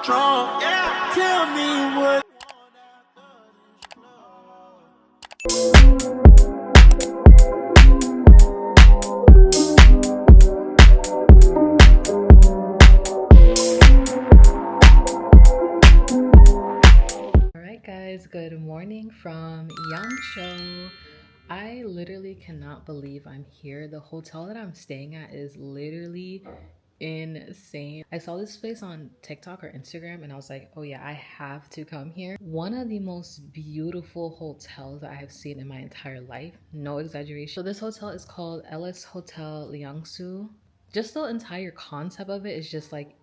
drunk. Yeah. Tell me what. Alright guys, good morning from Yangshuo. I literally cannot believe I'm here. The hotel that I'm staying at is literally insane. I saw this place on TikTok or Instagram and I was like, oh yeah, I have to come here. One of the most beautiful hotels that I have seen in my entire life. No exaggeration. So this hotel is called Ellis Hotel Liangsu. Just the entire concept of it is just like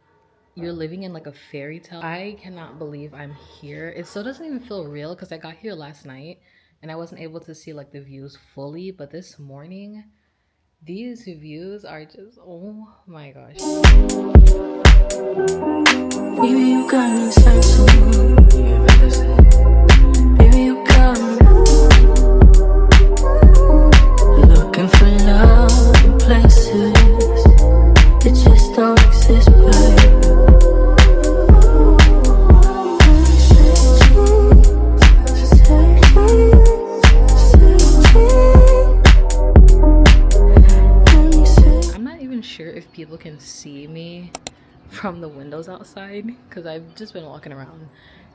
you're living in like a fairy tale. I cannot believe I'm here. It still doesn't even feel real because I got here last night and I wasn't able to see like the views fully, but this morning these views are just, oh my gosh. Baby, you got me sensible. Baby, you got me looking for love in places that just don't exist, babe. I'm not even sure if people can see me from the windows outside because I've just been walking around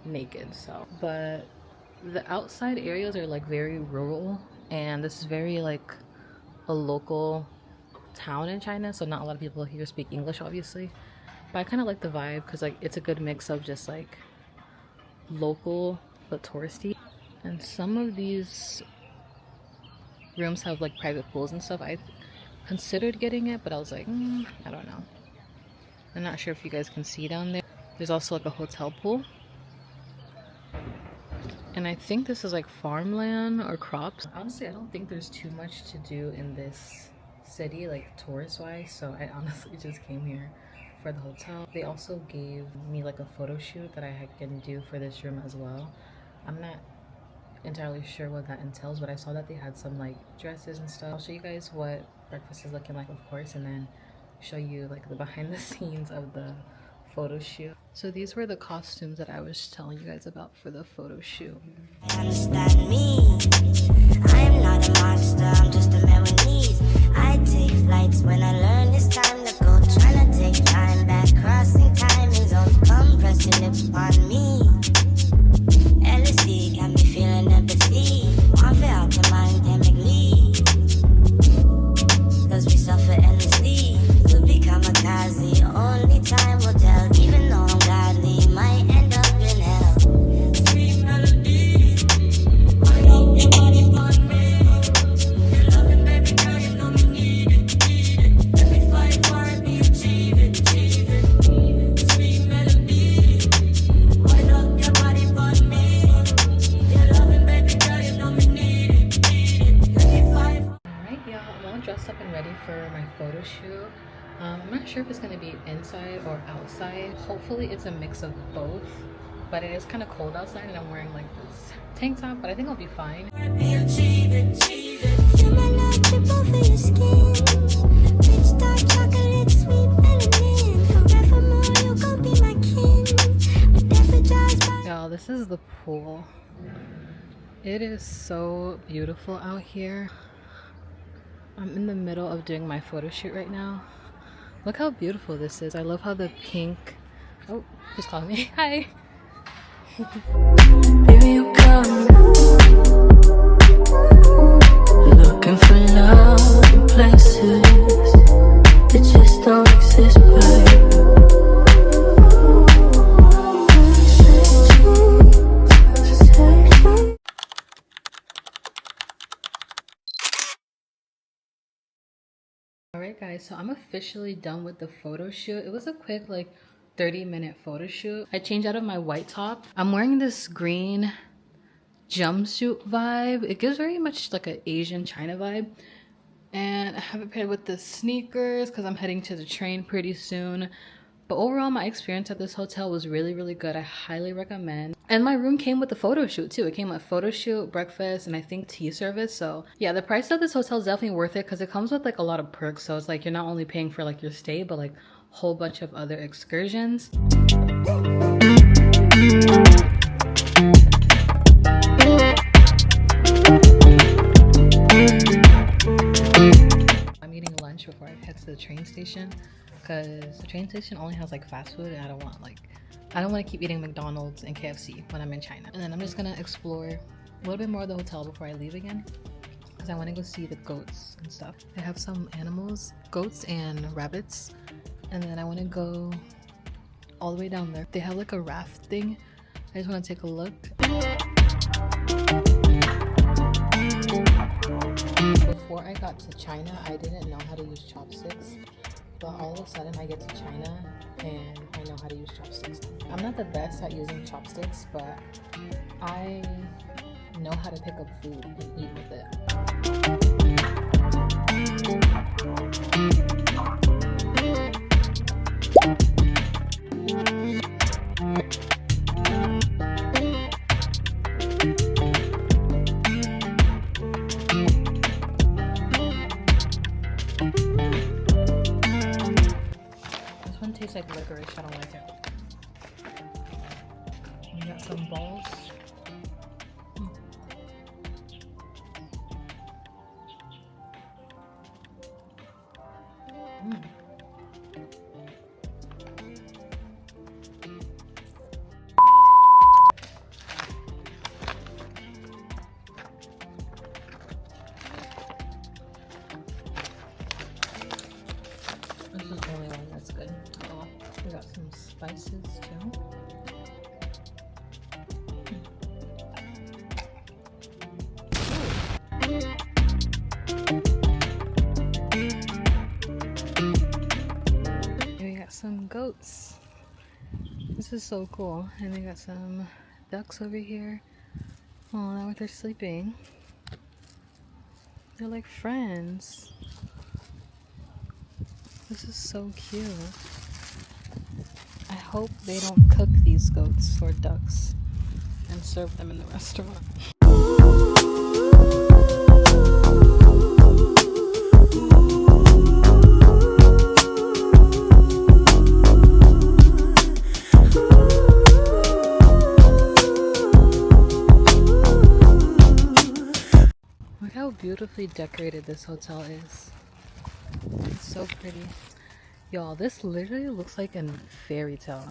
naked, so. But the outside areas are like very rural and this is very like a local town in China, so not a lot of people here speak English obviously, but I kind of like the vibe because like it's a good mix of just like local but touristy. And some of these rooms have like private pools and stuff. I considered getting it, but I was like, I don't know. I'm not sure if you guys can see down there. There's also like a hotel pool. And I think this is like farmland or crops. Honestly, I don't think there's too much to do in this city, like tourist wise. So I honestly just came here for the hotel. They also gave me like a photo shoot that I can do for this room as well. I'm not entirely sure what that entails, but I saw that they had some like dresses and stuff. I'll show you guys what breakfast is looking like, of course, and then show you like the behind the scenes of the photo shoot. So these were the costumes that I was telling you guys about for the photo shoot. Understand me, I'm not a monster, I'm just a man with needs. I take flights when I learn it's time to go. Trying to take time back, crossing time zones. Come press your lips upon me. LSD got me feeling empathy. Want to help your mind chemically, cause we suffer endlessly. To become a kazi, only time will tell. Even though I'm godly, might end up in hell. Sweet melody, wind up your body on me. Your loving baby girl, you know me need it. Let me fight for it, me achieve it. Sweet melody, wind up your body on me. Your loving baby girl, you know me need it. Let me fight. Alright y'all, I'm all dressed up and ready for my photo shoot. I'm not sure if it's going to be inside or outside. Hopefully it's a mix of both, but it is kind of cold outside and I'm wearing like this tank top, but I think I'll be fine. Feel my love drip over your skin. Rich dark chocolate, sweet melanin. Forevermore, you gon' be my kin. Whatever drives by. Y'all, this is the pool. It is so beautiful out here. I'm in the middle of doing my photo shoot right now. Look how beautiful this is. I love how the pink... Oh, she's calling me. Hi. Baby, you got me looking for love in places that just don't exist, babe. Alright guys, so I'm officially done with the photo shoot. It was a quick like 30-minute photo shoot. I changed out of my white top. I'm wearing this green jumpsuit vibe. It gives very much like an Asian China vibe. And I have it paired with the sneakers because I'm heading to the train pretty soon. But overall, my experience at this hotel was really, really good. I highly recommend. And my room came with the photo shoot too. It came with photo shoot, breakfast, and I think tea service. So yeah, the price of this hotel is definitely worth it because it comes with like a lot of perks. So it's like you're not only paying for like your stay, but like whole bunch of other excursions. I'm eating lunch before I head to the train station because the train station only has like fast food and I don't want to keep eating McDonald's and KFC when I'm in China. And then I'm just gonna explore a little bit more of the hotel before I leave again because I want to go see the goats and stuff. They have some animals, goats and rabbits, and then I want to go all the way down there. They have like a raft thing. I just want to take a look. Before I got to China, I didn't know how to use chopsticks, but all of a sudden I get to China and I know how to use chopsticks. I'm not the best at using chopsticks, but I know how to pick up food and eat with it. This one tastes like licorice. I don't like it. We got some balls. This is the only one that's good. Oh, we got some spices too. And we got some goats. This is so cool. And we got some ducks over here. Oh, now they're sleeping. They're like friends. This is so cute. I hope they don't cook these goats or ducks and serve them in the restaurant. Look how beautifully decorated this hotel is. It's so pretty. Y'all, this literally looks like a fairy tale.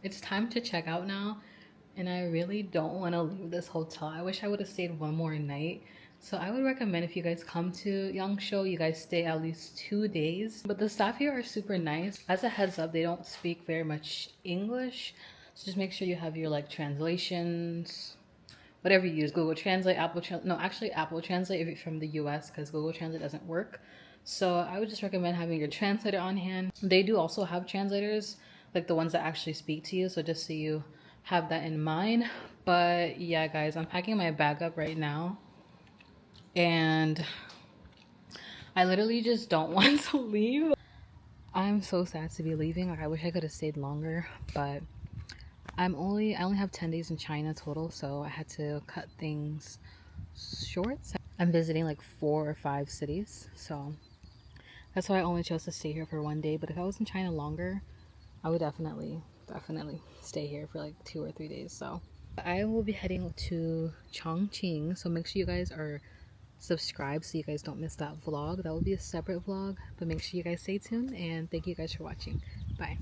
It's time to check out now, and I really don't want to leave this hotel. I wish I would have stayed one more night. So I would recommend if you guys come to Yangshuo, you guys stay at least 2 days. But the staff here are super nice. As a heads up, they don't speak very much English. So just make sure you have your like translations, whatever you use, Google Translate, Apple Translate if you're from the US, because Google Translate doesn't work. So I would just recommend having your translator on hand. They do also have translators, like the ones that actually speak to you, so just so you have that in mind. But yeah guys, I'm packing my bag up right now and I literally just don't want to leave. I'm so sad to be leaving. Like I wish I could have stayed longer, but I only have 10 days in China total, so I had to cut things short. I'm visiting like 4 or 5 cities, so that's why I only chose to stay here for 1 day. But if I was in China longer, I would definitely stay here for like 2 or 3 days. So I will be heading to Chongqing, so make sure you guys are subscribed so you guys don't miss that vlog. That will be a separate vlog, but make sure you guys stay tuned, and thank you guys for watching. Bye.